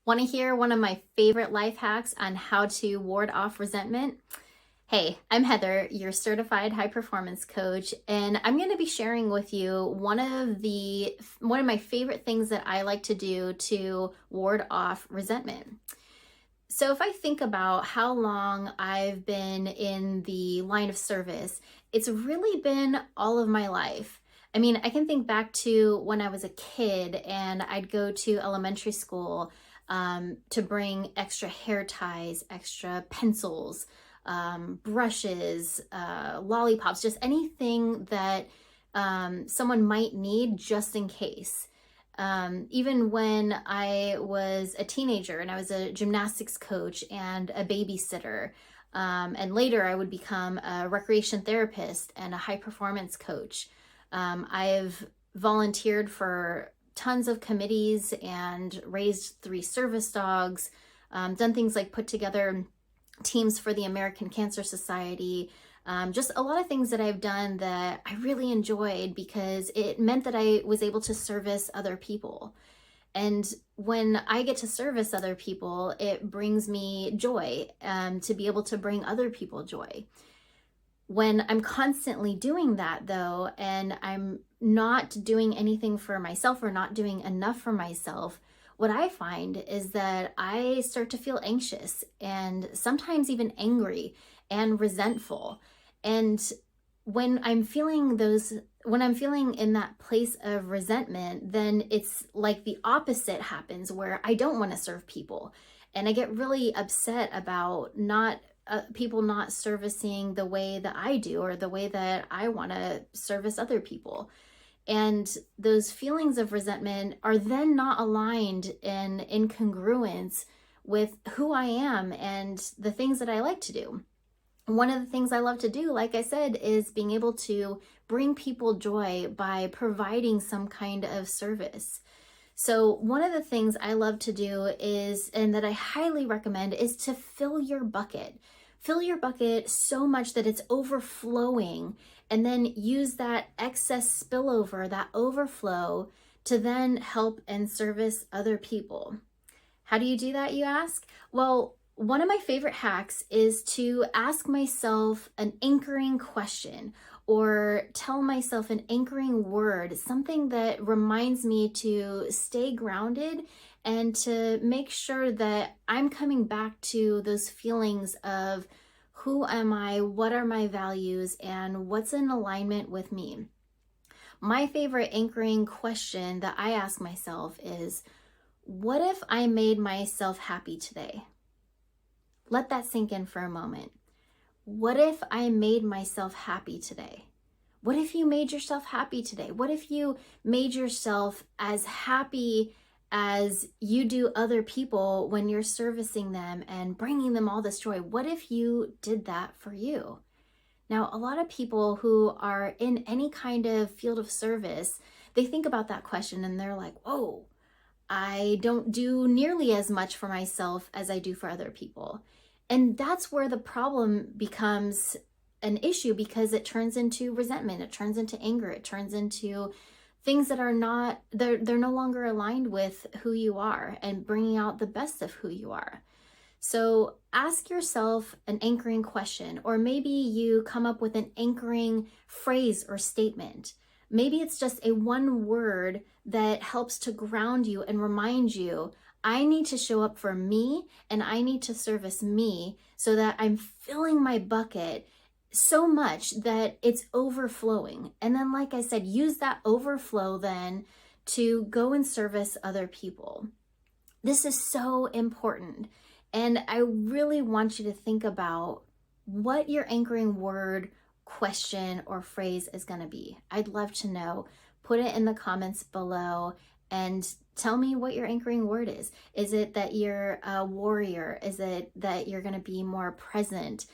Want to hear one of my favorite life hacks on how to ward off resentment? Hey, I'm Heather, your certified high performance coach, and I'm going to be sharing with you one of my favorite things that I like to do to ward off resentment. So if I think about how long I've been in the line of service, it's really been all of my life. I mean, I can think back to when I was a kid and I'd go to elementary school to bring extra hair ties, extra pencils, brushes, lollipops, just anything that someone might need just in case. Even when I was a teenager and I was a gymnastics coach and a babysitter, and later I would become a recreation therapist and a high performance coach. I've volunteered for tons of committees and raised 3 service dogs, done things like put together teams for the American Cancer Society. Just a lot of things that I've done that I really enjoyed because it meant that I was able to service other people. And when I get to service other people, it brings me joy to be able to bring other people joy. When I'm constantly doing that though, and I'm not doing anything for myself or not doing enough for myself, what I find is that I start to feel anxious and sometimes even angry and resentful. And when I'm feeling in that place of resentment, then it's like the opposite happens where I don't want to serve people. And I get really upset about not people not servicing the way that I do or the way that I want to service other people. And those feelings of resentment are then not aligned in congruence with who I am and the things that I like to do. One of the things I love to do, like I said, is being able to bring people joy by providing some kind of service. So one of the things I love to do is, and that I highly recommend, is to fill your bucket. Fill your bucket so much that it's overflowing, and then use that excess spillover, that overflow, to then help and service other people. How do you do that, you ask? Well, one of my favorite hacks is to ask myself an anchoring question or tell myself an anchoring word, something that reminds me to stay grounded and to make sure that I'm coming back to those feelings of who am I, what are my values, and what's in alignment with me. My favorite anchoring question that I ask myself is, what if I made myself happy today? Let that sink in for a moment. What if I made myself happy today? What if you made yourself happy today? What if you made yourself as happy as you do other people when you're servicing them and bringing them all this joy? What if you did that for you? Now, a lot of people who are in any kind of field of service, they think about that question and they're like, whoa, I don't do nearly as much for myself as I do for other people. And that's where the problem becomes an issue, because it turns into resentment, it turns into anger, it turns into things that are not, they're no longer aligned with who you are and bringing out the best of who you are. So ask yourself an anchoring question, or maybe you come up with an anchoring phrase or statement. Maybe it's just a one word that helps to ground you and remind you, I need to show up for me and I need to service me so that I'm filling my bucket so much that it's overflowing. And then, like I said, use that overflow then to go and service other people. This is so important. And I really want you to think about what your anchoring word, question, or phrase is going to be. I'd love to know. Put it in the comments below and tell me what your anchoring word is. Is it that you're a warrior? Is it that you're going to be more present?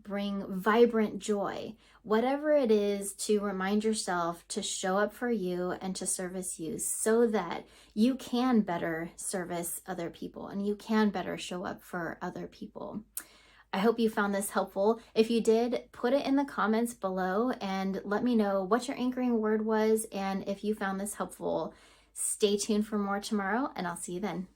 Bring vibrant joy? Whatever it is, to remind yourself to show up for you and to service you so that you can better service other people and you can better show up for other people. I hope you found this helpful. If you did, put it in the comments below and let me know what your anchoring word was, and if you found this helpful. Stay tuned for more tomorrow, and I'll see you then.